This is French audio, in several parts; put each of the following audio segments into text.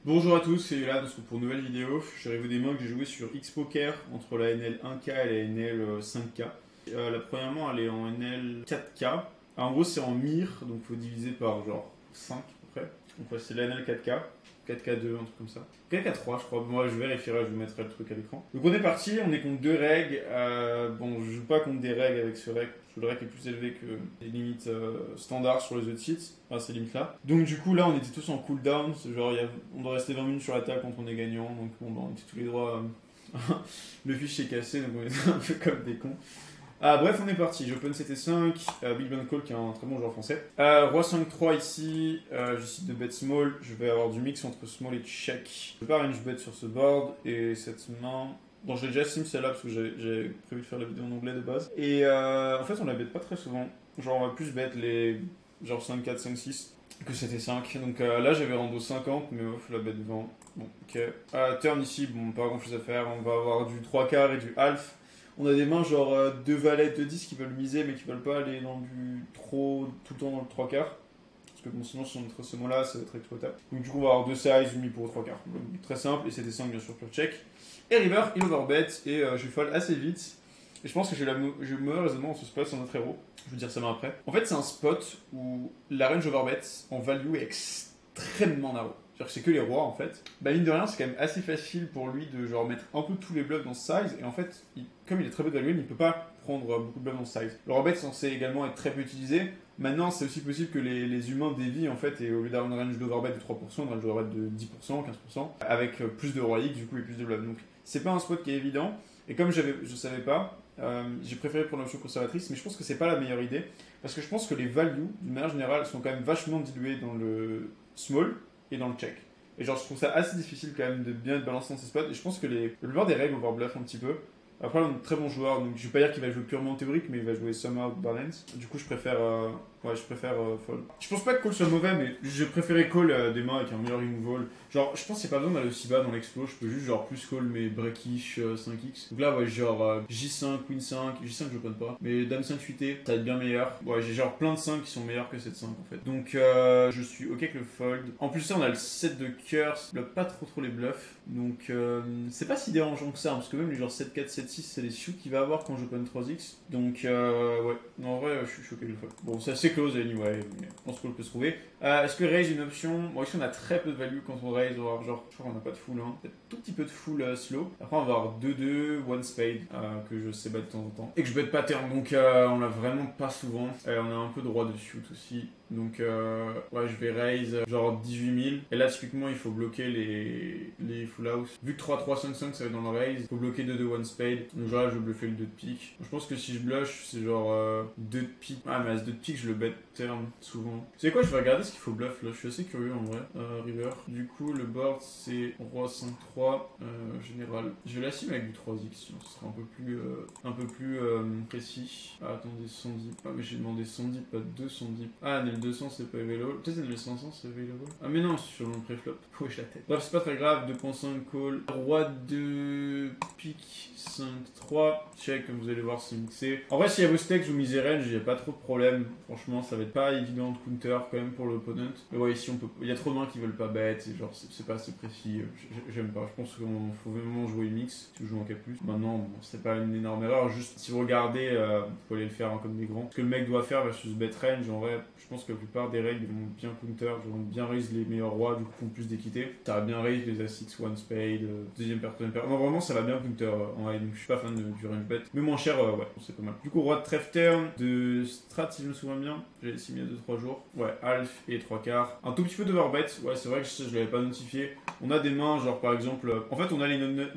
Bonjour à tous, c'est Yola pour une nouvelle vidéo. Je suis arrivé des mains que j'ai joué sur X-Poker entre la NL 1K et la NL 5K. La première main elle est en NL 4K. En gros c'est en MIR, donc il faut diviser par genre 5 à peu près. Donc ouais, c'est la NL 4K, 4K2, un truc comme ça. 4K3 je crois, moi je vérifierai, je vous mettrai le truc à l'écran. Donc on est parti, on est contre deux règles. Bon je joue pas contre des règles avec ce règle. Le rec est plus élevé que les limites standards sur les autres sites, enfin ces limites là. Donc du coup là on était tous en cooldown, genre on doit rester 20 minutes sur la table quand on est gagnant, donc bon, bah, on était tous les droits, le fichier est cassé, donc on était un peu comme des cons. Bref on est parti, j'open CT5, Big Ben Call qui est un très bon joueur français. Roi 5-3 ici, je décide de bet small, je vais avoir du mix entre small et check. Je vais pas range bet sur ce board, et cette main... Bon, j'ai déjà sim celle-là parce que j'ai prévu de faire la vidéo en anglais de base. Et en fait, on la bête pas très souvent. Genre, on va plus bet les genre 5-4, 5-6 que c'était 5. Donc là, j'avais rando 50, mais off, la bête 20. Bon, ok. Turn ici, bon, pas grand chose à faire. On va avoir du 3 quarts et du half. On a des mains genre 2 valets, 2 10 qui veulent miser, mais qui veulent pas aller dans du trop tout le temps dans le 3 quarts. Parce que bon, sinon, si on met ce mot-là, ça va être exploitable. Donc, du coup, on va avoir 2 size, mis pour 3 quarts. Donc, très simple, et c'était 5 bien sûr, pure check. Et river, il overbet, et je fold assez vite. Et je pense que j'ai le meilleur raisonnement dans ce spot sans notre héros. Je vais dire ça après. En fait, c'est un spot où la range overbet en value est extrêmement narrow. C'est-à-dire que c'est que les rois en fait. Bah, mine de rien, c'est quand même assez facile pour lui de genre mettre un peu tous les bluffs dans ce size. Et en fait, comme il est très peu de value, il peut pas prendre beaucoup de bluffs dans ce size. Le overbet est censé également être très peu utilisé. Maintenant, c'est aussi possible que les humains dévient en fait, et au lieu d'avoir une range d'overbet de 3%, une range d'overbet de 10%, 15%, avec plus de rois X du coup et plus de bluffs. Donc, c'est pas un spot qui est évident. Et comme je savais pas, j'ai préféré prendre l'option conservatrice, mais je pense que c'est pas la meilleure idée. Parce que je pense que les values, d'une manière générale, sont quand même vachement diluées dans le small et dans le check. Et genre, je trouve ça assez difficile quand même de bien être balancé dans ces spots. Et je pense que la plupart des règles overbluff un petit peu. Après, on est un très bon joueur, donc je vais pas dire qu'il va jouer purement théorique, mais il va jouer somehow balance. Du coup, je préfère fold. Je pense pas que call soit mauvais, mais j'ai préféré call des mains avec un meilleur removal. Genre, je pense qu'il n'y a pas besoin d'aller aussi bas dans l'explo, je peux juste genre plus call mes breakish 5x. Donc là, ouais, genre J5, Queen 5, J5 je open pas, mais Dame 5 fuité, ça va être bien meilleur. Ouais, j'ai genre plein de 5 qui sont meilleurs que cette 5 en fait. Donc je suis ok avec le fold. En plus, ça, on a le set de cœur, ça bloque pas trop les bluffs. Donc c'est pas si dérangeant que ça, hein, parce que même les genre 7-4, 7-6, c'est les shoots qu'il va avoir quand j'open 3x. Donc ouais, en vrai, je suis choqué avec le fold. Bon, c'est assez close anyway, mais je pense qu'on peut se trouver. Est-ce que raise une option? Bon, ici on a très peu de value quand on raise, genre je crois qu'on n'a pas de full 1, peut-être tout petit peu de full slow. Après on va avoir 2-2, one spade que je sais battre de temps en temps. Et que je bet pattern, donc on l'a vraiment pas souvent. On a un peu de droit de shoot aussi. Donc ouais, je vais raise genre 18 000. Et là typiquement il faut bloquer les full house. Vu que 3-3-5-5 ça va être dans le raise, il faut bloquer 2-2 one spade. Donc genre là je vais bluffer le 2 de pique. Je pense que si je blush c'est genre 2 de pique. Ah mais as 2 de pique je le bet turn souvent. C'est quoi, je vais regarder ce qu'il faut bluff là, je suis assez curieux en vrai. River. Du coup le board c'est roi 5-3 général. Je vais la sim avec du 3x, sinon ce sera un peu plus précis. Attendez, 110. Ah mais j'ai demandé 110, pas 210. Ah NL 200 c'est pas available. Peut-être NL 500 c'est available. Ah mais non, c'est sur mon préflop. Wesh la tête. Bref, c'est pas très grave, 2.5 call. Roi de pique 5-3. Check, comme vous allez voir c'est mixé. En vrai, s'il y a vos stakes, vous misez range, il n'y a pas trop de problème. Franchement, ça va être pas évident de counter quand même pour l'opponent. Mais ouais, ici on peut. Il y a trop de mains qui veulent pas bet, et genre c'est pas assez précis. J'aime pas. Je pense qu'il faut vraiment jouer mix si vous jouez en K+. Maintenant, bon, c'est pas une énorme erreur. Juste si vous regardez, vous pouvez aller le faire comme des grands. Ce que le mec doit faire versus bet range, en vrai, je pense que la plupart des règles vont bien counter, vont bien raise les meilleurs rois, du coup font plus d'équité. Ça va bien raise les As-6, one spade, deuxième paire, troisième paire. Non, vraiment, ça va bien counter en high, donc je suis pas fan du range bet. Mais moins cher, ouais, c'est pas mal. Du coup, roi de trèfle turn, de strat si je me souviens bien. J'ai simé il y a 2-3 jours. Ouais, half et 3 quarts. Un tout petit peu d'overbet. Ouais, c'est vrai que je l'avais pas notifié. On a des mains, genre par exemple. En fait, on a les nuts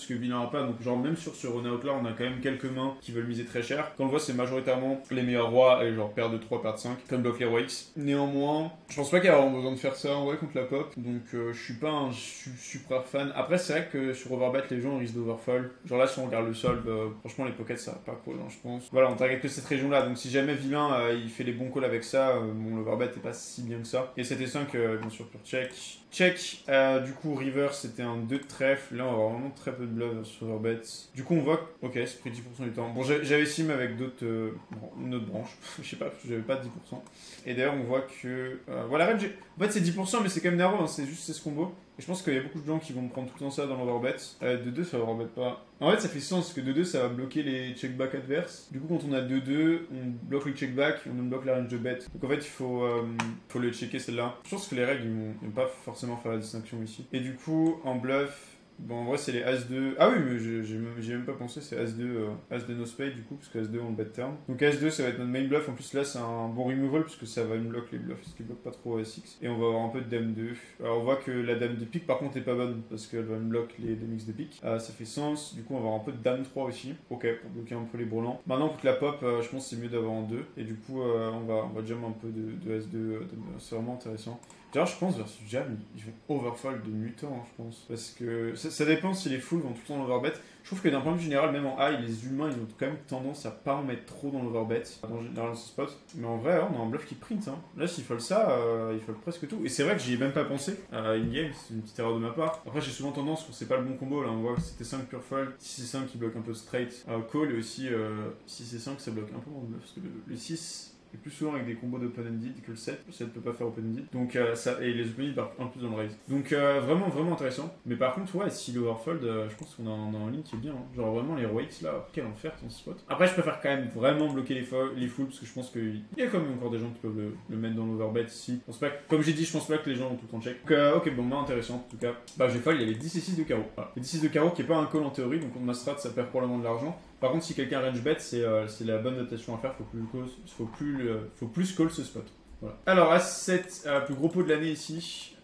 que vilain a pas. Donc, genre, même sur ce run-out là, on a quand même quelques mains qui veulent miser très cher. Quand on le voit, c'est majoritairement les meilleurs rois et genre paire de 3, paire de 5. Comme bloque les rois X. Néanmoins, je pense pas qu'il y a vraiment besoin de faire ça en vrai contre la pop. Donc, je suis pas un super fan. Après, c'est vrai que sur overbet, les gens risquent d'overfall. Genre là, si on regarde le solve, franchement, les pockets, ça va pas cool, hein, je pense. Voilà, on target que cette région là. Donc, si jamais vilain il fait les bons calls avec ça, mon overbet est pas si bien que ça. Et c'était 5 bien sûr pure check. Check, du coup river c'était un 2 de trèfle, là on va avoir vraiment très peu de bluff sur overbet. Du coup on voit que, ok c'est pris 10% du temps. Bon j'avais sim avec une autre branche, je sais pas, j'avais pas 10%. Et d'ailleurs on voit que, voilà range, en fait c'est 10% mais c'est quand même narrow, hein, c'est juste ce combo. Et je pense qu'il y a beaucoup de gens qui vont prendre tout le temps ça dans l'overbet. 2-2, ça overbet pas. En fait, ça fait sens, parce que 2-2, ça va bloquer les checkbacks adverses. Du coup, quand on a 2-2, on bloque le checkback, on bloque la range de bet. Donc en fait, faut le checker celle-là. Je pense que les règles, ils vont pas forcément faire la distinction ici. Et du coup, en bluff, bon, en vrai, c'est les As-2. Ah oui, mais j'ai même pas pensé, c'est As-2, As-2 no spade du coup, parce que As-2 on le bet turn. Donc As-2, ça va être notre main bluff. En plus, là, c'est un bon removal, parce que ça va me bloquer les bluffs, ce qui bloque pas trop S6. Et on va avoir un peu de Dame-2. Alors, on voit que la Dame de pique, par contre, est pas bonne, parce qu'elle va me bloquer les 2 mix de pique. Ça fait sens. Du coup, on va avoir un peu de Dame-3 aussi. Ok, pour bloquer un peu les brelans. Maintenant, contre la pop, je pense que c'est mieux d'avoir en 2. Et du coup, on va jam un peu de S2. C'est vraiment intéressant. D'ailleurs, je pense versus Jam, ils vont overfold de mutant, je pense. Parce que ça dépend si les fools vont tout le temps l'overbet. Je trouve que d'un point de vue général, même en high, les humains, ils ont quand même tendance à pas en mettre trop dans l'overbet. En général, dans ce spot. Mais en vrai, on a un bluff qui print. Hein. Là, s'il fold ça, il fold presque tout. Et c'est vrai que j'y ai même pas pensé in-game, c'est une petite erreur de ma part. Après, j'ai souvent tendance, quand c'est pas le bon combo, là, on voit que c'était 5 pure fold, 6 et 5 qui bloque un peu straight. Call, et aussi 6 et 5, ça bloque un peu moins de bluff. Parce que le 6. Et plus souvent avec des combos d'open-ended que le 7. Le 7 peut pas faire open-ended. Donc, et les open-ended partent un peu dans le raise. Donc, vraiment intéressant. Mais par contre, ouais, si l'overfold, je pense qu'on a un ligne qui est bien. Hein. Genre vraiment les Roix là, quel enfer ton spot. Après, je préfère quand même vraiment bloquer les fools parce que je pense qu'il y a quand même encore des gens qui peuvent le mettre dans l'overbet ici. Comme j'ai dit, je pense pas que les gens ont tout le temps check. Donc, ok, bon, bah intéressant en tout cas. Bah, j'ai fold, il y avait 10 et 6 de carreau. Voilà. Et 10 et 6 de carreau qui est pas un call en théorie, donc on ma strat, ça perd probablement de l'argent. Par contre, si quelqu'un range bet, c'est la bonne notation à faire. Faut plus call ce spot. Voilà. Alors, A7, plus gros pot de l'année ici.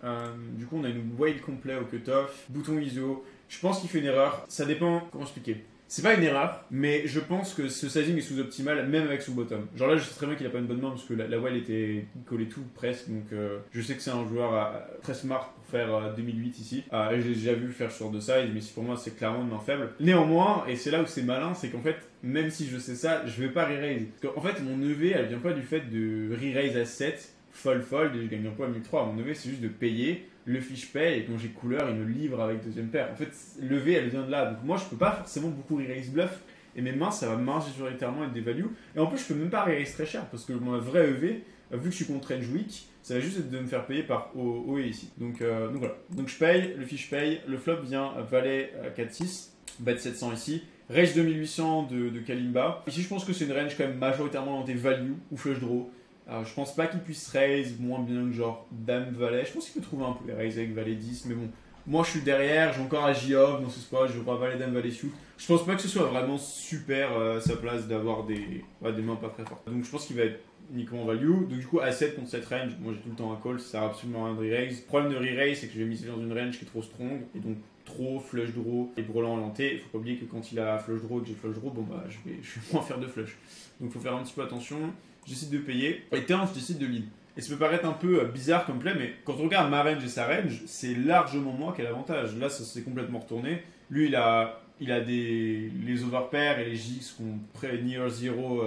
Du coup, on a une whale complet au cutoff. Bouton ISO. Je pense qu'il fait une erreur. Ça dépend. Comment expliquer ? C'est pas une erreur, mais je pense que ce sizing est sous-optimal, même avec son bottom. Genre là, je sais très bien qu'il a pas une bonne main parce que la whale était collée tout presque, donc je sais que c'est un joueur très smart pour faire 2008 ici. J'ai déjà vu faire ce genre de size, mais pour moi, c'est clairement une main faible. Néanmoins, et c'est là où c'est malin, c'est qu'en fait, même si je sais ça, je vais pas re-raise. En fait, mon EV, elle vient pas du fait de re-raise à 7, fold, et je gagne un peu à 1003. Mon EV, c'est juste de payer. Le fiche paye et quand j'ai couleur, il me livre avec deuxième paire. En fait, l'EV, elle vient de là. Donc moi, je peux pas forcément beaucoup re-raise bluff. Et mes mains, ça va majoritairement être des values. Et en plus, je peux même pas re-raise très cher parce que mon vrai EV, vu que je suis contre range weak, ça va juste être de me faire payer par OE ici. Donc voilà. Donc je paye, le fiche paye. Le flop vient valet 4-6, bet 700 ici. Range 2800 de Kalimba. Ici, je pense que c'est une range quand même majoritairement dans des values ou flush draw. Je pense pas qu'il puisse raise moins bien que genre Dame Valet. Je pense qu'il peut trouver un peu les raise avec Valet 10, mais bon. Moi je suis derrière, j'ai encore Agi-Off dans ce spot, je vois Valet Dame Valet suit. Je pense pas que ce soit vraiment super sa place d'avoir des mains pas très fortes. Donc je pense qu'il va être uniquement value. Donc du coup A7 contre cette range, moi j'ai tout le temps un call, ça sert absolument à rien de re-raise. Le problème de re-raise c'est que je vais miser dans une range qui est trop strong et donc trop flush draw et brelan orienté. Il faut pas oublier que quand il a flush draw et que j'ai flush draw, bon bah je vais moins faire de flush. Donc il faut faire un petit peu attention. Je décide de payer, et turn, je décide de lead. Et ça peut paraître un peu bizarre comme play, mais quand on regarde ma range et sa range, c'est largement moi qui ai l'avantage. Là, ça s'est complètement retourné. Lui, il a les overpairs et les J sont près near zero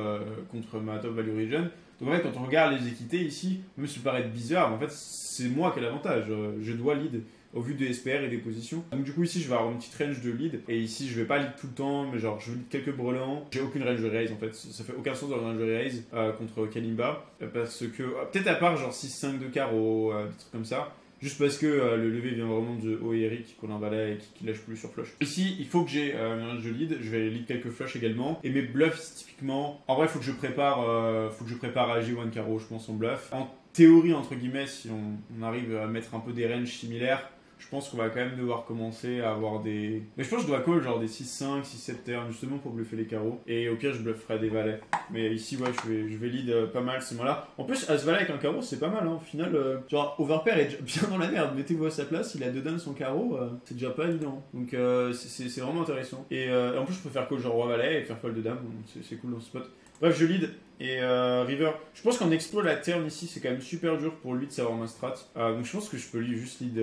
contre ma top value region. Donc en fait, quand on regarde les équités ici, même si ça peut paraître bizarre, mais en fait, c'est moi qui ai l'avantage. Je dois lead au vu des SPR et des positions. Donc du coup ici je vais avoir une petite range de lead et ici je vais pas lead tout le temps mais genre je lead quelques brelans. J'ai aucune range de raise en fait, ça fait aucun sens de range de raise contre Kalimba parce que peut-être à part genre 6-5 de carreau, des trucs comme ça. Juste parce que le lever vient vraiment de O et Eric qu'on a un valet et qui lâche plus sur flush. Ici, il faut que j'ai une range de lead. Je vais lead quelques flush également. Et mes bluffs, typiquement, en vrai, il faut que je prépare AG1 carreau, je pense, en bluff. En théorie, entre guillemets, si on arrive à mettre un peu des ranges similaires, je pense qu'on va quand même devoir commencer à avoir des... Mais je pense que je dois call genre des 6-5, 6-7 turns justement pour bluffer les carreaux. Et au pire, je blufferai des valets. Mais ici, ouais, je vais lead pas mal ces mois-là. En plus, As-Valet avec un carreau, c'est pas mal. Hein. Au final, genre, Overpair est déjà bien dans la merde. Mettez-vous à sa place, il a 2 dames son carreau, c'est déjà pas évident. Donc, c'est vraiment intéressant. Et en plus, je peux faire call genre Roi-Valet et faire fold de dame. C'est cool dans ce spot. Bref, je lead. Et River, je pense qu'en explo la turn ici, c'est quand même super dur pour lui de savoir ma strat. Donc, je pense que je peux lui juste lead...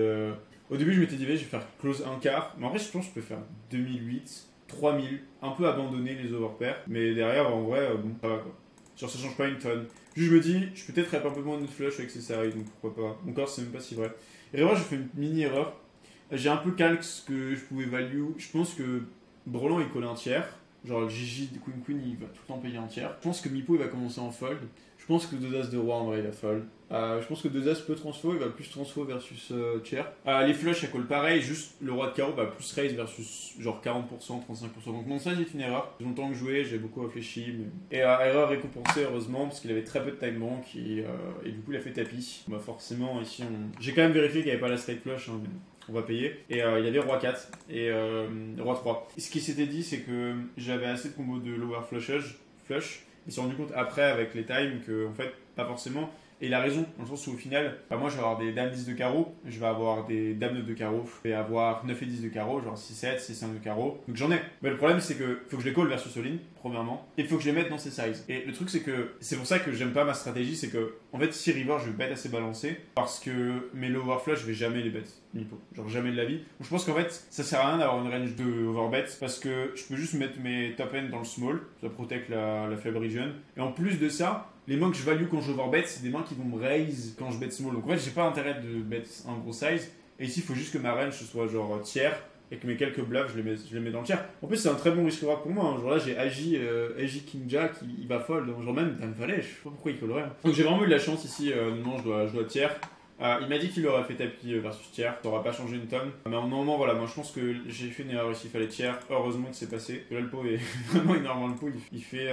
Au début, je m'étais dit, je vais faire close un quart. Mais en vrai, je pense que je peux faire 2008, 3000, un peu abandonner les overpairs. Mais derrière, en vrai, bon, ça va quoi. Genre, ça change pas une tonne. Juste, je me dis, je peux peut-être rep un peu moins de flush avec ces séries, donc pourquoi pas. Encore, c'est même pas si vrai. Et River, j'ai fait une mini erreur. J'ai un peu calque ce que je pouvais value. Je pense que Brelan, il collait un tiers. Genre, le GG de Queen, il va tout le temps payer un tiers. Je pense que Mipo, il va commencer en fold. Je Je pense que 2 As de roi en vrai il a fold. Je pense que 2 As peut transfo, il va plus transfo versus tiers. Les flushs ça colle pareil, juste le roi de carreau va plus raise versus genre 40%, 35%. Donc mon size est une erreur. J'ai longtemps que joué, j'ai beaucoup réfléchi. Mais... Et erreur récompensée heureusement parce qu'il avait très peu de time bank et du coup il a fait tapis. Bah forcément ici j'ai quand même vérifié qu'il n'y avait pas la straight flush. Hein, mais... On va payer. Et il y avait roi 4 et roi 3. Ce qui s'était dit, c'est que j'avais assez de combos de lower flush. Il s'est rendu compte après avec les times que, en fait, pas forcément. Et il a raison, dans le sens où au final, bah moi je vais avoir des dames 10 de carreau, je vais avoir des dames 9 de carreau, je vais avoir 9 et 10 de carreau, genre 6-7, 6-5 de carreau. Donc j'en ai. Mais le problème c'est que faut que je les call versus all-in, premièrement, et il faut que je les mette dans ces sizes. Et le truc c'est que, c'est pour ça que j'aime pas ma stratégie, c'est que, en fait, si river, je vais bet assez balancé, parce que mes lower flush, je vais jamais les bet, nipo. Genre jamais de la vie. Donc je pense qu'en fait, ça sert à rien d'avoir une range de overbet, parce que je peux juste mettre mes top end dans le small, ça protège la faible region. Et en plus de ça, les mains que je value quand je overbet, c'est des mains qui vont me raise quand je bet small. Donc en fait, j'ai pas intérêt de bet un gros size. Et ici, il faut juste que ma range soit genre tiers et que mes quelques bluffs, je les mets dans le tiers. En plus, c'est un très bon risque reward pour moi. Hein. Genre là, j'ai Agi King Jack, il va fold. Genre même Dame Valet, je sais pas pourquoi il collerait. Hein. Donc j'ai vraiment eu de la chance ici. Non, je dois tiers. Il m'a dit qu'il aurait fait tapis versus tiers, ça aura pas changé une tonne. Mais en moment, voilà, moi je pense que j'ai fait une erreur ici, il fallait tiers. Heureusement que c'est passé. Là, le pot est vraiment énorme. Le pot il fait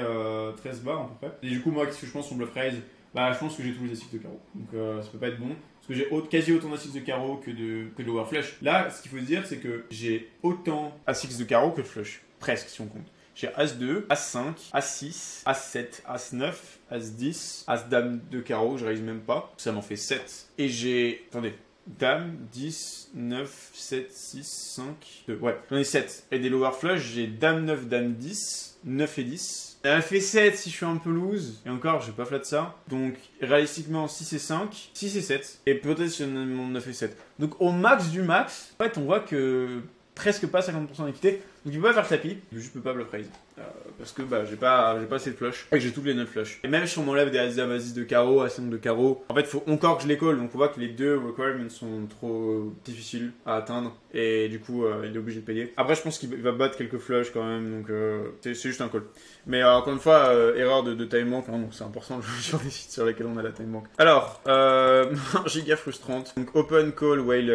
13 bars à peu près. Et du coup, moi, qu'est-ce que je pense son bluff raise? Bah, je pense que j'ai tous les assises de carreau. Donc ça peut pas être bon. Parce que j'ai quasi autant d'assises de carreau que de lower flush. Là, ce qu'il faut se dire, c'est que j'ai autant assises de carreau que de flush. Presque, si on compte. J'ai As2, As5, As6, As7, As9, As10, As-Dame de carreau, je réalise même pas. Ça m'en fait 7. Et j'ai... Attendez. Dame, 10, 9, 7, 6, 5, 2. Ouais, j'en ai 7. Et des lower flush, j'ai Dame 9, Dame 10, 9 et 10. Elle fait 7 si je suis un peu loose. Et encore, j'ai pas flat ça. Donc, réalistiquement, 6 et 5, 6 et 7. Et peut-être sur mon 9 et 7. Donc, au max du max, en fait, on voit que presque pas 50% d'équité. Donc, il peut pas faire tapis. Je peux pas bluff raise. Parce que bah, j'ai pas assez de flush. Et j'ai toutes les 9 flush. Et même si on m'enlève des As-Dame, As-10 de carreau, As-5 de carreau, en fait, il faut encore que je les call. Donc, on voit que les deux requirements sont trop difficiles à atteindre. Et du coup, il est obligé de payer. Après, je pense qu'il va battre quelques flush quand même. Donc, c'est juste un call. Mais encore une fois, erreur de time bank. Hein, donc, c'est important de jouer sur des sites sur lesquels on a la time bank. Alors, giga frustrante. Donc, open call, whale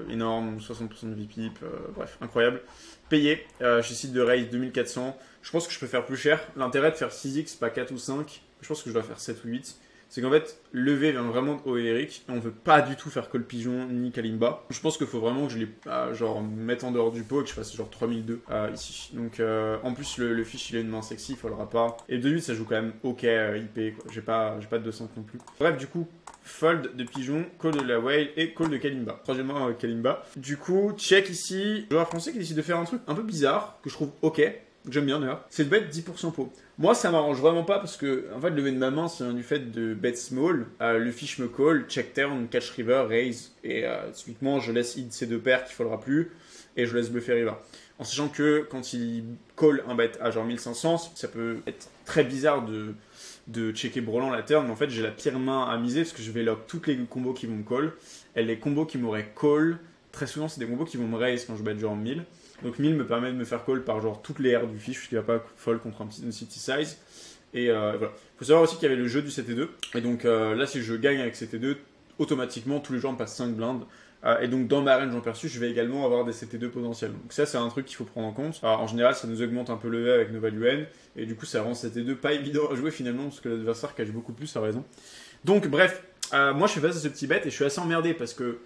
énorme, 60% de VPIP. Bref, incroyable. Payé. Chez site de raise 2400. Je pense que je peux faire plus cher. L'intérêt de faire 6x, pas 4 ou 5, je pense que je dois faire 7 ou 8. C'est qu'en fait, lever vient vraiment de Eric et on veut pas du tout faire call pigeon ni Kalimba. Je pense qu'il faut vraiment que je les genre mette en dehors du pot et que je fasse genre 3002 ici. Donc en plus le fiche il a une main sexy, il faudra pas. Et de 8 ça joue quand même ok IP quoi. J'ai pas de 200 non plus. Bref du coup fold de pigeon, call de la whale et call de Kalimba. Troisièmement avec Kalimba. Du coup check ici. Joueur français qui décide de faire un truc un peu bizarre que je trouve ok. J'aime bien d'ailleurs, c'est de bet 10% pot. Moi ça m'arrange vraiment pas parce que en fait le lever de ma main c'est du fait de bet small, le fish me call, check turn, catch river, raise et typiquement je laisse hit ces deux paires qu'il faudra plus et je laisse bluffer river. En sachant que quand il call un bet à genre 1500, ça peut être très bizarre de checker Brolant la turn, mais en fait j'ai la pire main à miser parce que je vais lock toutes les combos qui vont me call et les combos qui m'auraient call, très souvent c'est des combos qui vont me raise quand je bet genre 1000. Donc 1000 me permet de me faire call par genre toutes les R du fiche, puisqu'il ne va pas fold contre un city size. Et voilà. Il faut savoir aussi qu'il y avait le jeu du 7 et 2. Et donc là, si je gagne avec 7 et 2, automatiquement, tous les joueurs me passent 5 blindes. Et donc dans ma range en perçu, je vais également avoir des 7 et 2 potentiels. Donc ça, c'est un truc qu'il faut prendre en compte. Alors, en général, ça nous augmente un peu le E avec nos value N. Et du coup, ça rend 7 et 2 pas évident à jouer finalement, parce que l'adversaire cache beaucoup plus, a raison. Donc bref, moi je suis face à ce petit bet et je suis assez emmerdé parce que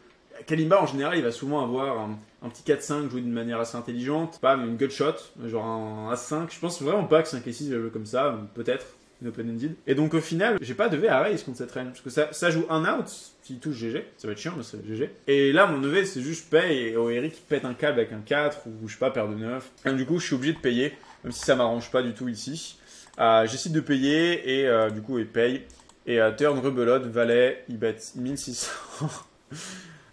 Kalimba en général il va souvent avoir un petit 4-5 joué d'une manière assez intelligente, pas une gut shot, genre un As5. Je pense vraiment pas que 5 et 6 va jouer comme ça, peut-être, une open-ended. Et donc au final, j'ai pas de V à raise contre cette range, parce que ça joue un out, s'il touche GG, ça va être chiant, mais c'est GG. Et là mon EV c'est juste paye, et Eric pète un câble avec un 4, ou je sais pas, paire de 9. Et du coup je suis obligé de payer, même si ça m'arrange pas du tout ici. J'essaie de payer, et du coup il paye. Et turn rebelote, valet, il bet 1600.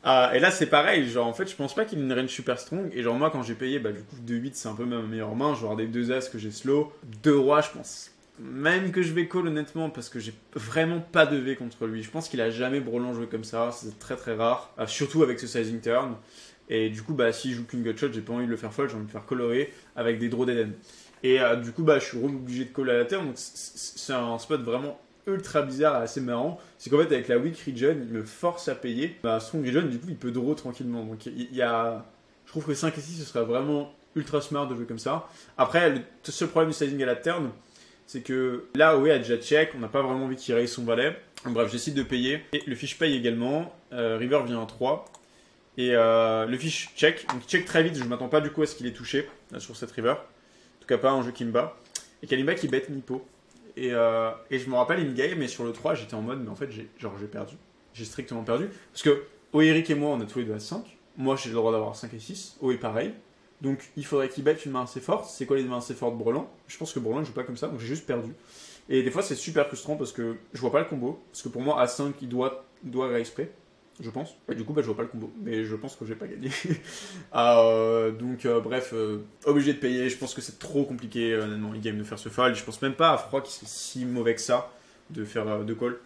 Et là c'est pareil, genre en fait je pense pas qu'il ait une range super strong et genre moi quand j'ai payé du coup 2-8 c'est un peu ma meilleure main, genre des 2 As que j'ai slow, 2 rois je pense même que je vais call honnêtement parce que j'ai vraiment pas de V contre lui, je pense qu'il a jamais Brolant joué comme ça, c'est très très rare, surtout avec ce sizing turn et du coup s'il joue qu'une gut shot j'ai pas envie de le faire fold, j'ai envie de le faire colorer avec des draws d'Eden et du coup je suis obligé de call à la turn donc c'est un spot vraiment ultra bizarre et assez marrant, c'est qu'en fait avec la weak region, il me force à payer. Bah, strong region, du coup, il peut draw tranquillement. Donc il y a, je trouve que 5 et 6, ce serait vraiment ultra smart de jouer comme ça. Après, le seul problème du sizing à la turn, c'est que là, OE a déjà check, on n'a pas vraiment envie qu'il raise son valet. Bref, j'essaie de payer. Et le fish paye également. River vient à 3. Et le fish check. Donc il check très vite, je ne m'attends pas du coup à ce qu'il ait touché là, sur cette river. En tout cas, pas un jeu qui me bat. Et Kalimba qui bet Mipo. Et je me rappelle in-game, mais sur le 3, j'étais en mode, mais en fait, j'ai perdu. J'ai strictement perdu. Parce que Eric et moi, on a tous les deux à 5. Moi, j'ai le droit d'avoir 5 et 6. est pareil. Donc, il faudrait qu'il bet une main assez forte. C'est quoi les mains assez fortes Brelan? Je pense que Brelan ne joue pas comme ça, donc j'ai juste perdu. Et des fois, c'est super frustrant parce que je vois pas le combo. Parce que pour moi, à 5, il doit raise près, je pense. Et du coup, je vois pas le combo. Mais je pense que je vais pas gagner. Bref, obligé de payer. Je pense que c'est trop compliqué, honnêtement, in-game de faire ce fold. Je pense même pas à Froid qui soit si mauvais que ça de faire de call.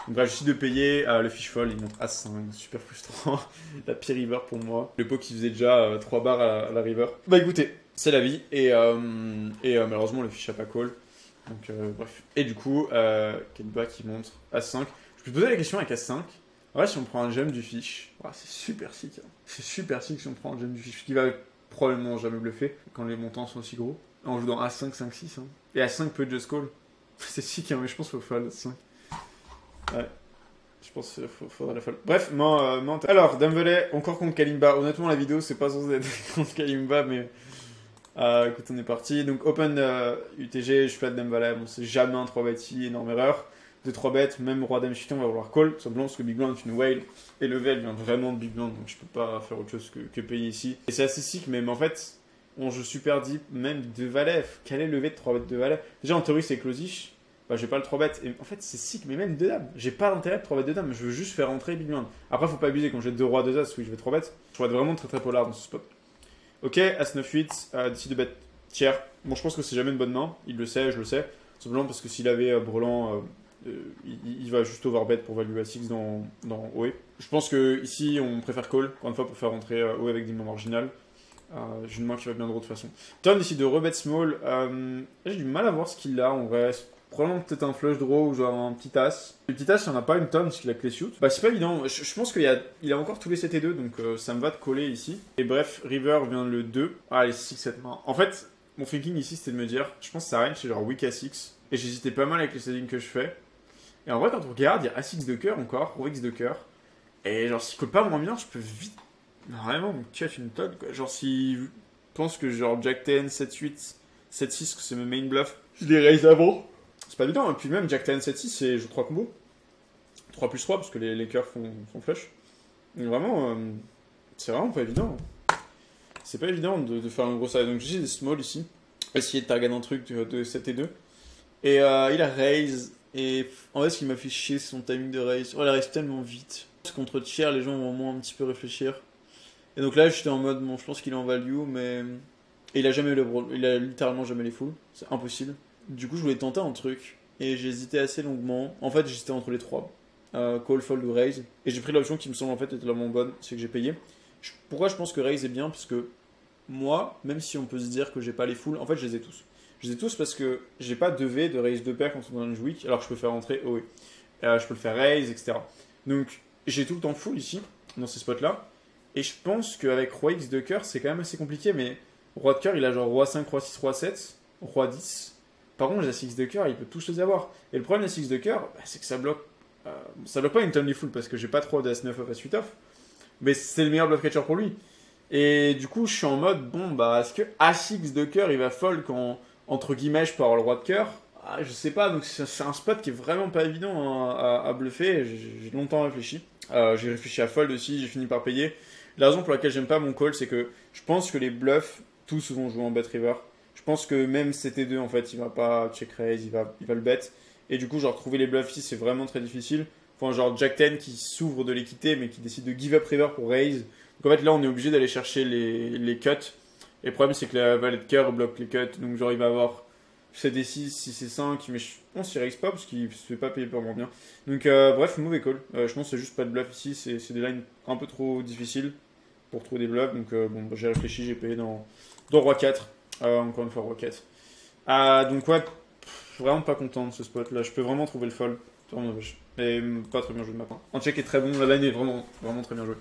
Donc bref, j'essaie de payer. Le fish fold, il monte à 5. Super frustrant. La pire river pour moi. Le pot qui faisait déjà 3 barres à la river. Bah écoutez, c'est la vie. Et malheureusement, le fish a pas call. Donc bref. Et du coup, Kalimba qui monte à 5. Je peux te poser la question avec A5. Ouais, si on prend un gem du fish, c'est super sick. Hein. C'est super sick si on prend un gem du fish, qui va probablement jamais bluffer quand les montants sont aussi gros. On joue dans A5, 5, 6. Hein. Et A5 peut just call. C'est sick, hein, mais je pense qu'il faut fold A5. Ouais. Je pense qu'il faudra la fold. Bref, alors, Dame Valet, encore contre Kalimba. Honnêtement, la vidéo, c'est pas censé être contre Kalimba, mais. Écoute, on est parti. Donc, Open UTG, je fais Dame Valet. Bon, c'est jamais un 3 bêtis, énorme erreur. 2-3 bêtes, même Roi Dame Chuton va vouloir call, tout simplement parce que Big Blind est une whale et le VL vient vraiment de Big Blind, donc je peux pas faire autre chose que payer ici. Et c'est assez sick, mais en fait, on joue super deep, même 2 valets. Quel est le lever de 3 bêtes de valet? Déjà en théorie c'est closish, bah j'ai pas le 3 bêtes, et en fait c'est sick, mais même 2 dames. J'ai pas l'intérêt de 3 bêtes de dames, je veux juste faire rentrer Big Blind. Après faut pas abuser, quand j'ai 2 rois, 2 as, oui je vais 3 bêtes, je vais être vraiment très très polar dans ce spot. Ok, As 9-8, décide de bet tiers. Bon, je pense que c'est jamais une bonne main, il le sait, je le sais, simplement parce que s'il avait Brelan. Il va juste overbet pour value à 6 dans OE. Je pense que ici on préfère call, encore une fois, pour faire rentrer OE avec des mains marginales. J'ai une main qui va bien draw de toute façon. Turn décide de rebet small. J'ai du mal à voir ce qu'il a en vrai. Probablement peut-être un flush draw ou genre un petit as. Le petit as, il n'y en a pas une tonne parce qu'il a clé shoot. Bah c'est pas évident. Je pense qu'il a encore tous les 7 et 2, donc ça me va de coller ici. Et bref, River vient le 2. Les 6, 7 mains. En fait, mon thinking ici c'était de me dire, je pense que sa range c'est genre weak à 6. Et j'hésitais pas mal avec les settings que je fais. Et en vrai, quand on regarde, il y a As-X de cœur encore, Roi X de cœur. Et genre, s'il colle pas moins bien, je peux vite. Vraiment, me cut une tonne quoi. Genre, si je pense que genre Jack 10, 7-8, 7-6, que c'est mes main bluff, je les raise avant. C'est pas évident. Et puis même Jack 10, 7-6, c'est je 3 combos. 3 plus 3, parce que les cœurs font flush. Donc vraiment, c'est vraiment pas évident. C'est pas évident de faire un gros size. Donc j'ai des small ici. Essayer de target un truc de 7 et 2. Et il a raise. Et en vrai, ce qui m'a fait chier, c'est son timing de raise. Il raise tellement vite. Parce que contre tiers, les gens vont au moins un petit peu réfléchir. Et donc là, j'étais en mode, bon, je pense qu'il est en value, mais. Et il a jamais il a littéralement jamais les fulls. C'est impossible. Du coup, je voulais tenter un truc. Et j'ai hésité assez longuement. En fait, j'hésitais entre les 3. Call, fold ou raise. Et j'ai pris l'option qui me semble en fait être la moins bonne. C'est que j'ai payé. Pourquoi je pense que raise est bien? Parce que moi, même si on peut se dire que j'ai pas les fulls, en fait, je les ai tous. Je les ai tous parce que j'ai pas de V de raise de paire quand on est dans une weak, alors que je peux faire rentrer OE. Je peux le faire raise, etc. Donc j'ai tout le temps full ici, dans ces spots là. Et je pense qu'avec Roi X de cœur, c'est quand même assez compliqué, mais Roi de cœur, il a genre Roi 5, Roi 6, Roi 7, Roi 10. Par contre, les As-X de cœur, il peut tous les avoir. Et le problème des As-X de cœur, c'est que ça bloque pas une tonne full parce que j'ai pas trop d'As9 off, As8 off. Mais c'est le meilleur bluff catcher pour lui. Et du coup, je suis en mode, bon, bah, est-ce que As-X de cœur, il va fold quand. Entre guillemets, je peux avoir le roi de cœur. Je sais pas, donc c'est un spot qui est vraiment pas évident à bluffer. J'ai longtemps réfléchi. J'ai réfléchi à fold aussi, j'ai fini par payer. La raison pour laquelle j'aime pas mon call, c'est que je pense que les bluffs, tous vont jouer en bet river. Je pense que même CT2, en fait, il va pas check raise, il va le bet. Et du coup, genre, trouver les bluffs ici, c'est vraiment très difficile. Enfin, genre Jack 10 qui s'ouvre de l'équité, mais qui décide de give up river pour raise. Donc en fait, là, on est obligé d'aller chercher les cuts. Et le problème, c'est que la valet de cœur bloque les cuts. Donc, genre, il va avoir 7D6, 6C5. Mais je pense qu'il raise pas parce qu'il se fait pas payer vraiment bien. Donc, bref, mauvais call. Je pense que c'est juste pas de bluff ici. C'est des lines un peu trop difficiles pour trouver des bluffs. Donc, bon, j'ai réfléchi, j'ai payé dans Roi 4. Encore une fois, Roi 4. Donc, ouais, suis vraiment pas content de ce spot là. Je peux vraiment trouver le fold. C'est vraiment dommage. Et pas très bien joué de ma part. En check est très bon. La line est vraiment, vraiment très bien jouée.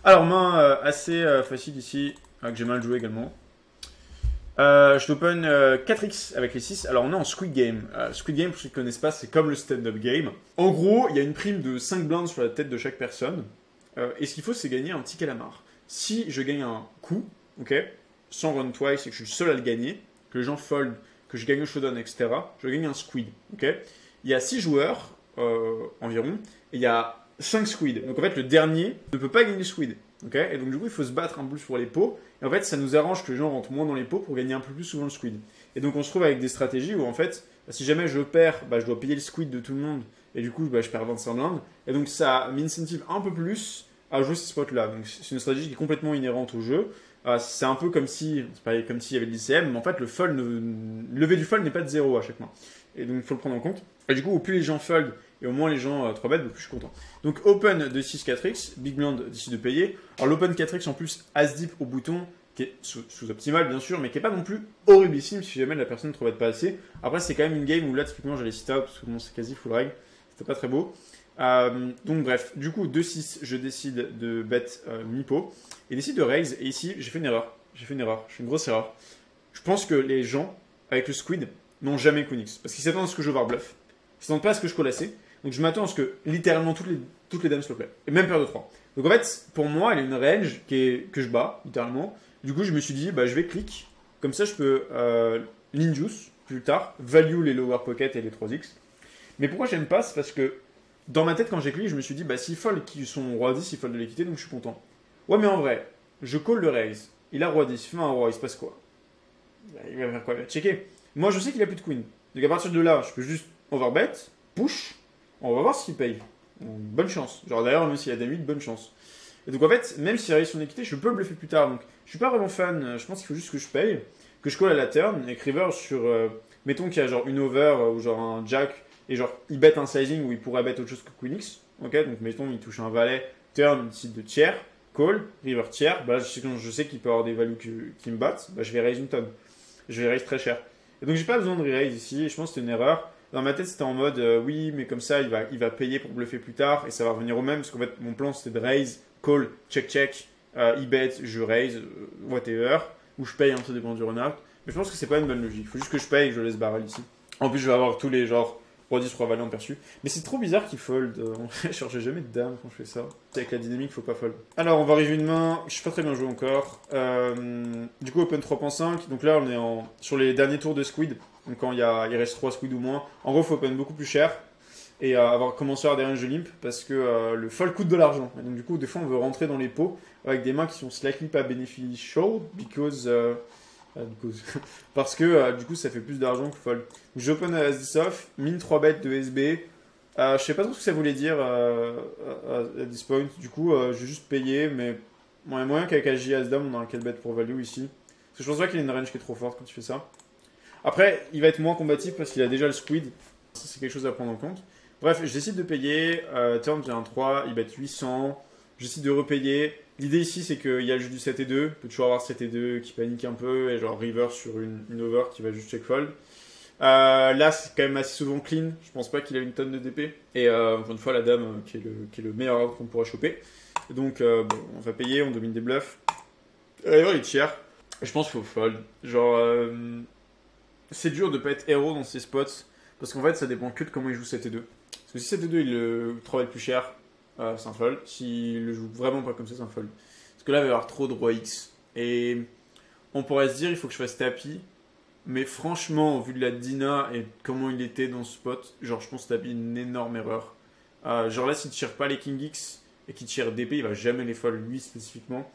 Alors, main assez facile ici, que j'ai mal joué également. Je t'open 4x avec les 6. Alors, on est en Squid Game. Squid Game, pour ceux qui ne connaissent pas, c'est comme le stand-up game. En gros, il y a une prime de 5 blindes sur la tête de chaque personne. Et ce qu'il faut, c'est gagner un petit calamar. Si je gagne un coup, ok, sans run twice et que je suis seul à le gagner, que les gens fold, que je gagne au showdown, etc., je gagne un squid. Ok, il y a 6 joueurs environ, et il y a 5 squids. Donc en fait, le dernier ne peut pas gagner le squid. Ok, et donc du coup, il faut se battre un peu plus pour les pots. Et en fait, ça nous arrange que les gens rentrent moins dans les pots pour gagner un peu plus souvent le squid. Et donc on se trouve avec des stratégies où en fait, si jamais je perds, je dois payer le squid de tout le monde. Et du coup, je perds 25 blindes. Et donc ça m'incentive un peu plus à jouer ces spots-là. Donc c'est une stratégie qui est complètement inhérente au jeu. C'est un peu comme si, c'est pas comme s'il y avait le DCM, mais en fait le fold, le lever du fold n'est pas de 0 à chaque main. Et donc il faut le prendre en compte. Et du coup, au plus les gens fold, et au moins les gens 3 bet, au plus je suis content. Donc open de 6 4x, big blind décide de payer. Alors l'open 4x en plus, as deep au bouton, qui est sous-optimal bien sûr, mais qui n'est pas non plus horriblissime si jamais la personne ne 3 bet pas assez. Après c'est quand même une game où là typiquement j'allais sit-up, parce que bon, c'est quasi full reg, c'était pas très beau. Donc bref, du coup 2-6, je décide de bet mi-pot et décide de raise. Et ici j'ai fait une erreur, je fais une grosse erreur. Je pense que les gens avec le squid n'ont jamais Queen-X parce qu'ils s'attendent à ce que je overbluff, ils s'attendent pas à ce que je call assez. Donc je m'attends à ce que littéralement toutes les dames se play, et même paire de 3. Donc en fait pour moi elle est une range que je bats littéralement. Du coup je me suis dit je vais click, comme ça je peux l'injuice plus tard, value les lower pocket et les 3x. Mais pourquoi j'aime pas, c'est parce que dans ma tête, quand j'ai cliqué, je me suis dit, s'il fold qui sont roi 10, il fold de l'équité, donc je suis content. Ouais, mais en vrai, je call le raise. Il a roi 10, il fait un roi, il se passe quoi? Il va faire quoi? Il va checker. Moi, je sais qu'il a plus de queen. Donc à partir de là, je peux juste overbet, push. On va voir ce qu'il paye. Bonne chance. Genre d'ailleurs, même s'il a dame 8, bonne chance. Et donc en fait, même s'il raise son équité, je peux le bluffer plus tard. Donc je suis pas vraiment fan. Je pense qu'il faut juste que je paye, que je call à la turn, et que river sur. Mettons qu'il y a genre une over ou genre un jack. Et genre, il bet un sizing où il pourrait bet autre chose que Queen-X. Ok, donc mettons, il touche un valet, turn, il décide de tiers, call, river tiers. Je sais qu'il peut avoir des values qui me battent. Je vais raise une tonne. Je vais raise très cher. Et donc, j'ai pas besoin de re-raise ici. Je pense que c'était une erreur. Dans ma tête, c'était en mode, oui, mais comme ça, il va payer pour bluffer plus tard. Et ça va revenir au même. Parce qu'en fait, mon plan, c'était de raise, call, check, il bet, je raise, whatever. Ou je paye, ça dépend du run-out. Mais je pense que c'est pas une bonne logique. Il faut juste que je paye et que je laisse barrel ici. En plus, je vais avoir tous les genres. Roi 10, roi valet en perçu. Mais c'est trop bizarre qu'il fold. Je cherche jamais de dame quand je fais ça. Avec la dynamique, faut pas fold. Alors, on va arriver une main. Je suis pas très bien joué encore. Du coup, open 3.5. Donc là, on est sur les derniers tours de squid. Donc quand il reste 3 squid ou moins. En gros, faut open beaucoup plus cher. Et avoir commencé à avoir des ranges de limp. Parce que le fold coûte de l'argent. Et donc du coup, des fois, on veut rentrer dans les pots avec des mains qui sont slightly pas beneficial. Parce que du coup ça fait plus d'argent que fold. J'open à As off, mine 3 bêtes de SB. Je sais pas trop ce que ça voulait dire à this point. Du coup, je vais juste payer, mais il y a moyen qu'avec AJ As Dame on a un 4 bet pour value ici. Parce que je pense pas qu'il ait une range qui est trop forte quand il fait ça. Après, il va être moins combatif parce qu'il a déjà le squid. Ça, c'est quelque chose à prendre en compte. Bref, je décide de payer. Turn, j'ai un 3, il bet 800. Je décide de repayer. L'idée ici, c'est qu'il y a le jeu du 7 et 2. Il peut toujours avoir 7 et 2 qui panique un peu. Et genre river sur une over qui va juste check fold. Là, c'est quand même assez souvent clean. Je pense pas qu'il a une tonne de DP. Et encore une fois, la dame qui est le meilleur out qu'on pourra choper. Et donc, on va payer, on domine des bluffs. River, il est cher. Je pense qu'il faut fold. Genre, c'est dur de pas être héros dans ces spots. Parce qu'en fait, ça dépend que de comment il joue 7 et 2. Parce que si 7 et 2, il le travaille plus cher. C'est un fold. S'il le joue vraiment pas comme ça, c'est un fold. Parce que là, il va y avoir trop de roi X. Et on pourrait se dire, il faut que je fasse tapis. Mais franchement, au vu de la Dina et comment il était dans ce spot, genre je pense que tapis une énorme erreur. Genre là, s'il ne tire pas les King X et qu'il tire d'épée, il va jamais les fold, lui spécifiquement.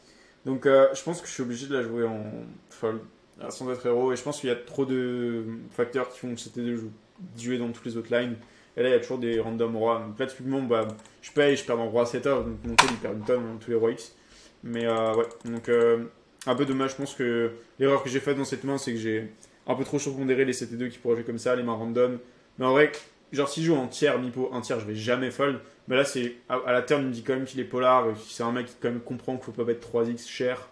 Donc je pense que je suis obligé de la jouer en fold, sans être héros. Et je pense qu'il y a trop de facteurs qui font que c'était de jouer dans toutes les autres lines. Et là, il y a toujours des random rois. Donc là, typiquement, je paye, je perds mon roi 7 off. Donc mon tour, il perd une tonne dans tous les rois X. Mais ouais, donc un peu dommage. Je pense que l'erreur que j'ai faite dans cette main, c'est que j'ai un peu trop surpondéré les 7 et 2 qui pourraient jouer comme ça, les mains random. Mais en vrai, genre si je joue en tiers, mi-pot, un tiers, je vais jamais fold. Mais là, c'est à la turn, il me dit quand même qu'il est polar. Et c'est un mec qui quand même comprend qu'il faut pas mettre 3x cher.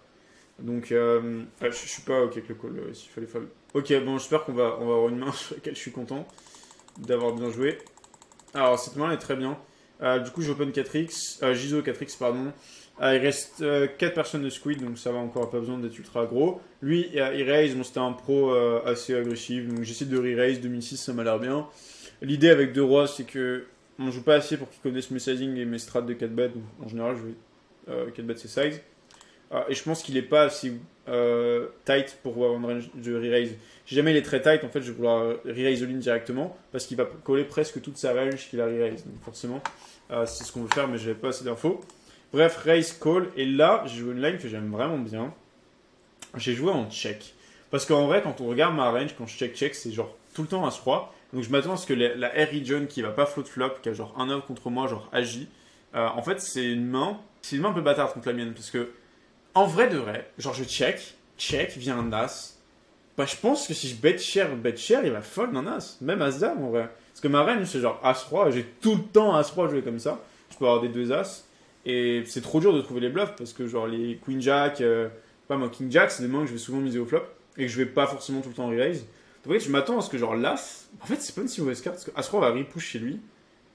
Donc, je suis pas ok avec le call s'il fallait fold. Ok, bon, j'espère qu'on va avoir une main sur laquelle je suis content d'avoir bien joué. Alors, cette main est très bien. Du coup, j'open 4x, j'ISO 4x, pardon. Il reste 4 personnes de squid, donc ça va encore, pas besoin d'être ultra gros. Lui, il raise, bon, c'était un pro assez agressif, donc j'essaie de re-raise 2006, ça m'a l'air bien. L'idée avec deux rois, c'est que on joue pas assez pour qu'ils connaissent mes sizing et mes strats de 4 bêtes. En général, je vais 4 bêtes c'est size. Et je pense qu'il est pas assez tight pour avoir une range de re-raise. Si jamais il est très tight, en fait, je vais vouloir re-raise all-in directement parce qu'il va coller presque toute sa range qu'il a re-raise. Donc forcément, c'est ce qu'on veut faire, mais j'avais pas assez d'infos. Bref, raise, call. Et là, j'ai joué une line que j'aime vraiment bien. J'ai joué en check. Parce qu'en vrai, quand on regarde ma range, quand je check, c'est genre tout le temps As-Roi. Donc je m'attends à ce que la R region qui va pas float flop, qui a genre un out contre moi, genre agit. En fait, c'est une main un peu bâtarde contre la mienne. Parce que, en vrai de vrai, genre je check, vient un As. Bah, je pense que si je bet cher, il va fold un As. Même As-Dame en vrai. Parce que ma range, c'est genre As-Roi. J'ai tout le temps As-Roi joué comme ça. Je peux avoir des 2 As. Et c'est trop dur de trouver les bluffs parce que, genre, les Queen Jack, pas moi, King Jack, c'est des mains que je vais souvent miser au flop et que je vais pas forcément tout le temps re-raise. Donc, en fait, je m'attends à ce que, genre, l'As, en fait, c'est pas une si mauvaise carte parce que As-Roi va repush chez lui.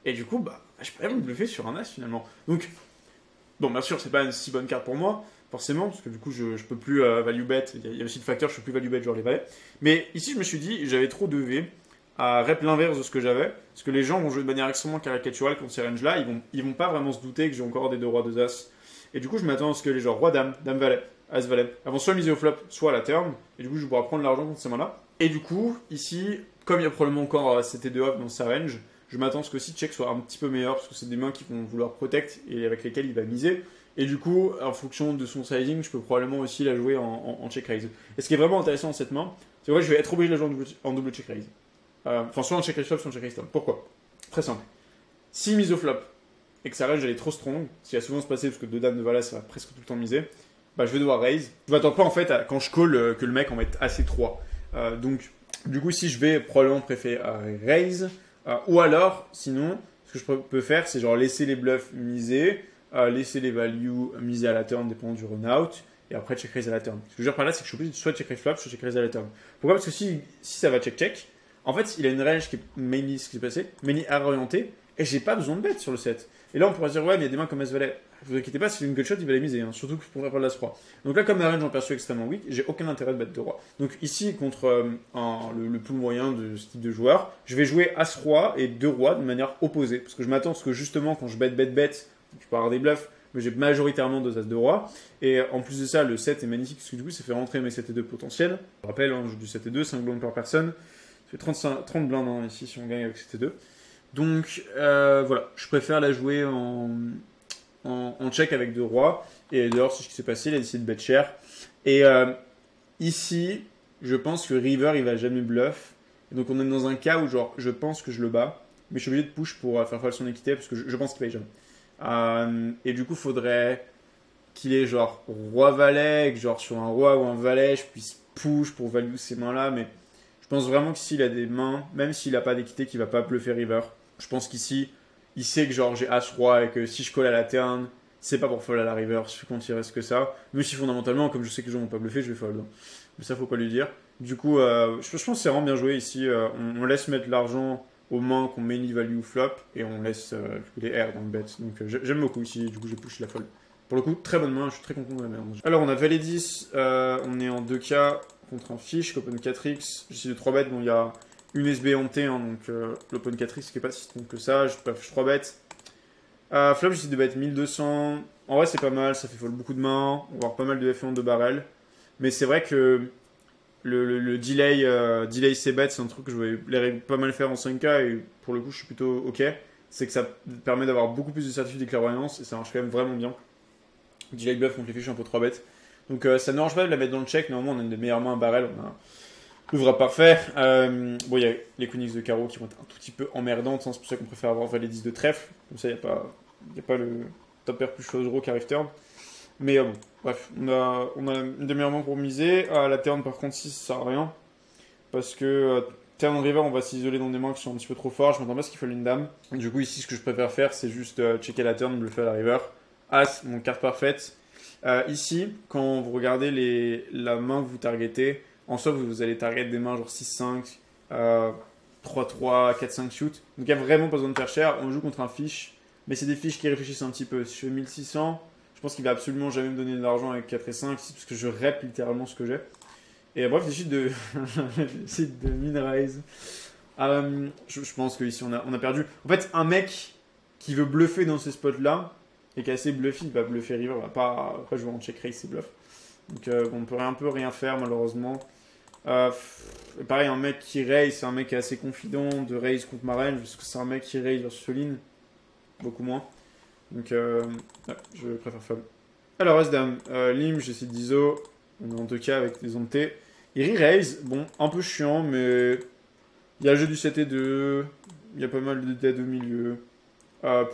Et du coup, bah, je peux même le bluffer sur un As finalement. Donc, bon, bien sûr, c'est pas une si bonne carte pour moi, forcément, parce que du coup, je peux plus value bet. Il y a aussi le facteur, je peux plus value bet, genre les valets. Mais ici, je me suis dit, j'avais trop de V à rep l'inverse de ce que j'avais. Parce que les gens vont jouer de manière extrêmement caricaturale contre ces ranges-là. Ils vont pas vraiment se douter que j'ai encore des 2 rois, 2 as. Et du coup, je m'attends à ce que les gens roi, dame, dame, valet, as, valet, avant soit miser au flop, soit à la turn. Et du coup, je pourrai prendre l'argent contre ces mains-là. Et du coup, ici, comme il y a probablement encore CT2 off dans sa range, je m'attends à ce que aussi check soit un petit peu meilleur. Parce que c'est des mains qui vont vouloir protect et avec lesquelles il va miser. Et du coup, en fonction de son sizing, je peux probablement aussi la jouer en check raise. Et ce qui est vraiment intéressant dans cette main, c'est que je vais être obligé de la jouer en double check raise. Enfin, soit en check raise flop, soit en check raise turn. Pourquoi? Très simple. Si mise au flop et que sa range elle est trop strong, ce qui va souvent se passer parce que 2 dames de valet ça va presque tout le temps miser, bah je vais devoir raise. Je m'attends pas en fait à, quand je call que le mec en mette assez 3. Donc, du coup, si je vais probablement préférer raise, ou alors, sinon, ce que je peux faire, c'est genre laisser les bluffs miser, laisser les values miser à la turn dépendant du run-out, et après check raise à la turn. Ce que je veux dire par là, c'est que je suis obligé de soit check raise flop, soit check raise à la turn. Pourquoi? Parce que si ça va check-check, en fait, il a une range qui est mainly ce qui s'est passé, mainly orientée, et j'ai pas besoin de bet sur le set. Et là, on pourrait se dire, ouais, mais il y a des mains comme As-Valet. Vous inquiétez pas, si c'est une gut shot, il va les miser, hein, surtout que je pourrais pas l'As-Roi. Donc là, comme la range, j'en perçois extrêmement weak, j'ai aucun intérêt de bet de roi. Donc ici, contre le pool moyen de ce type de joueur, je vais jouer As-Roi et 2 rois de manière opposée. Parce que je m'attends à ce que justement, quand je bet, je peux avoir des bluffs, mais j'ai majoritairement 2 As de roi. Et en plus de ça, le 7 est magnifique, parce que du coup, ça fait rentrer mes 7 et 2 potentiels. Je rappelle, hein, je joue du 7 et 2, 5 blindes par personne. Ça fait 30 blindes hein, ici si on gagne avec 7 et 2. Donc voilà, je préfère la jouer en check avec 2 rois. Et d'ailleurs, c'est ce qui s'est passé, il a décidé de bet cher. Et ici, je pense que River, il va jamais bluff. Et donc on est dans un cas où genre, je pense que je le bats. Mais je suis obligé de push pour faire fall son équité, parce que je pense qu'il paye jamais. Et du coup, il faudrait qu'il ait genre roi-valet, que genre sur un roi ou un valet, je puisse push pour value ces mains-là. Mais je pense vraiment que s'il a des mains, même s'il n'a pas d'équité, qu'il va pas bluffer River. Je pense qu'ici, il sait que genre j'ai As-Roi et que si je colle à la turn, c'est pas pour fold à la river, je suis quand il reste que ça. Mais si fondamentalement, comme je sais que les gens vont pas bluffer, je vais fold. Mais ça, faut pas lui dire. Du coup, je pense que c'est vraiment bien joué ici. On laisse mettre l'argent aux mains qu'on mainly value flop et on laisse les R dans le bet. Donc j'aime beaucoup ici, du coup j'ai push la fold. Pour le coup, très bonne main, je suis très content de la merde. Alors on a valet 10, on est en 2K contre un fish, open 4x. J'essaie de 3 bêtes, bon il y a une SB en T, hein, donc l'open 4x qui est pas si strong que ça, je peux 3 bêtes. Flop, j'essaie de bet 1200. En vrai, c'est pas mal, ça fait fold beaucoup de mains. On va avoir pas mal de F1 de barrel. Mais c'est vrai que le delay C-bet, c'est un truc que je vais pas mal faire en 5K et pour le coup, je suis plutôt ok. C'est que ça permet d'avoir beaucoup plus de certitude et clairvoyance et ça marche quand même vraiment bien. Delay bluff contre les fiches un peu 3 bêtes. Donc ça ne dérange pas de la mettre dans le check. Normalement, on a une des meilleures mains à barrel. On a le vrai parfait. Bon, il y a les queen X de carreau qui vont être un tout petit peu emmerdantes. Hein, c'est pour ça qu'on préfère avoir valet 10 de trèfle. Comme ça, il n'y a pas le top pair plus chose euro qui arrive turn. Mais bon, bref, on a une des meilleures mains pour miser. À la turn, par contre, 6, ça sert à rien. Parce que turn river, on va s'isoler dans des mains qui sont un petit peu trop fortes. Je m'attends pas à ce qu'il faut une dame. Du coup, ici, ce que je préfère faire, c'est juste checker la turn, bluffer à la river. As, mon carte parfaite. Ici, quand vous regardez la main que vous targetez, en soi, vous allez target des mains genre 6-5, 3-3, 4-5 shoot. Donc il n'y a vraiment pas besoin de faire cher. On joue contre un fiche, mais c'est des fiches qui réfléchissent un petit peu. Si je fais 1600, je pense qu'il va absolument jamais me donner de l'argent avec 4 et 5, parce que je rep littéralement ce que j'ai. Et bref, les sites de Minraise. Je pense qu'ici on a perdu. En fait, un mec qui veut bluffer dans ces spots-là, et qui est assez bluffy, il va bluffer river, il va pas après jouer en check raise, c'est bluff. Donc on peut un peu rien faire malheureusement. Pareil, un mec qui raise, c'est un mec qui est assez confident de raise contre ma range, parce que c'est un mec qui raise versus Soline, beaucoup moins. Donc ouais, je préfère fold. Alors S-Dame, Lim, j'essaie d'ISO, on est en 2K avec des ondes T. Il re-raise, bon, un peu chiant, mais il y a le jeu du 7 et 2, il y a pas mal de dead au milieu.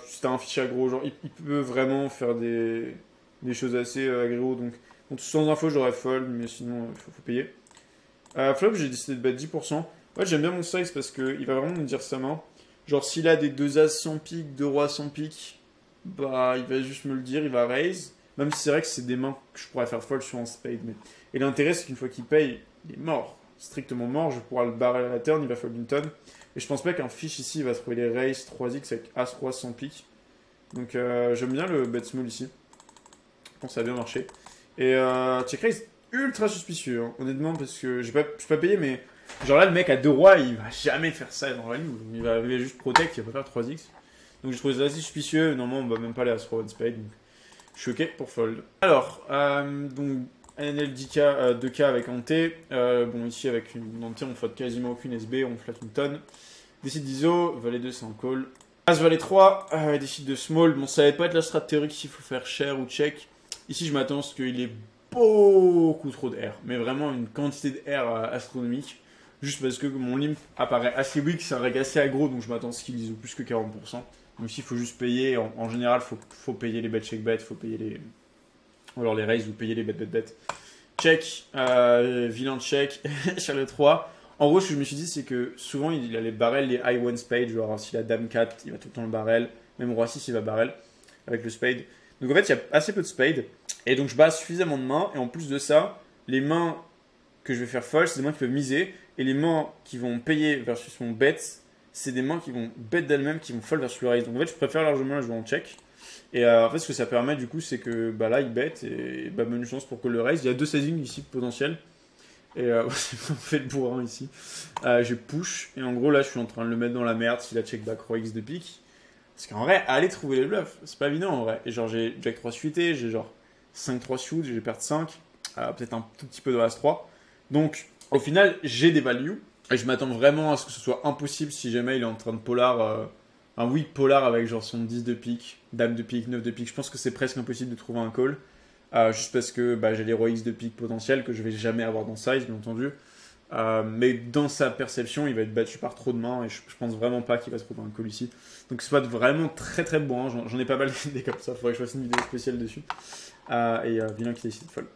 C'était un fichier aggro, genre il peut vraiment faire des choses assez aggro, donc sans info j'aurais fold, mais sinon il faut payer. Flop, j'ai décidé de bet 10%. Ouais, j'aime bien mon size parce qu'il va vraiment me dire sa main. Genre s'il a des 2 as sans pique, 2 rois sans pique, bah il va juste me le dire, il va raise. Même si c'est vrai que c'est des mains que je pourrais faire fold sur un spade. Mais... Et l'intérêt c'est qu'une fois qu'il paye, il est mort. Strictement mort, je pourrais le barrer à la turn, il va fold une tonne. Et je pense pas qu'un fiche ici il va trouver les raise 3x avec as roi sans pique. Donc j'aime bien le bet small ici. Je pense que ça a bien marché. Et check raise ultra suspicieux, hein, honnêtement, parce que je suis pas payé, mais genre là le mec à 2 rois il va jamais faire ça dans la ligne. Il va juste protect, il va pas faire 3x. Donc je trouve ça assez suspicieux. Normalement on va même pas aller à ce one spade. Donc je suis ok pour fold. Alors, donc NL 10K, 2K avec Ante. Bon, ici avec une Ante, on flotte quasiment aucune SB, on flotte une tonne. Décide d'ISO, valet 2 c'est un call. As valet 3, décide de small. Bon, ça va pas être la strat théorique s'il faut faire cher ou check. Ici, je m'attends à ce qu'il ait beaucoup trop de R. Mais vraiment une quantité de R astronomique. Juste parce que mon limp apparaît assez weak, c'est un reg assez aggro, donc je m'attends à ce qu'il ISO plus que 40%. Donc ici, il faut juste payer. En général, faut payer les bet check bet, faut payer les... Ou alors les raises, ou payer les bet. Check, vilain check sur le 3. En gros, ce que je me suis dit, c'est que souvent, il allait barrel les high one spade. Genre, s'il a dame 4, il va tout le temps le barrel. Même roi 6, il va barrel avec le spade. Donc en fait, il y a assez peu de spade. Et donc, je base suffisamment de mains. Et en plus de ça, les mains que je vais faire fold, c'est des mains qui peuvent miser. Et les mains qui vont payer versus mon bet, c'est des mains qui vont bet d'elles-mêmes, qui vont fold versus le raise. Donc en fait, je préfère largement la jouer en check. Et en fait, ce que ça permet, du coup, c'est que bah, là, il bet. Et bah, bonne chance pour que le raise. Il y a 2 sizing ici potentiels. Et on fait le bourrin ici. Je push. Et en gros, là, je suis en train de le mettre dans la merde s'il a check back roi X de pique. Parce qu'en vrai, aller trouver les bluffs, c'est pas évident en vrai. Et genre, j'ai Jack 3 suité, j'ai genre 5-3 shoot, j'ai perdre 5. Peut-être un tout petit peu de As-3. Donc, au final, j'ai des values. Et je m'attends vraiment à ce que ce soit impossible si jamais il est en train de polar. Un weak polar avec genre son 10 de pique, dame de pique, 9 de pique. Je pense que c'est presque impossible de trouver un call. Juste parce que bah, j'ai les roi X de pique potentiels que je vais jamais avoir dans size, bien entendu. Mais dans sa perception, il va être battu par trop de mains et je pense vraiment pas qu'il va se trouver un call ici. Donc c'est pas vraiment très bon. J'en ai pas mal des comme ça. Il faudrait que je fasse une vidéo spéciale dessus. Et vilain qui décide de fold.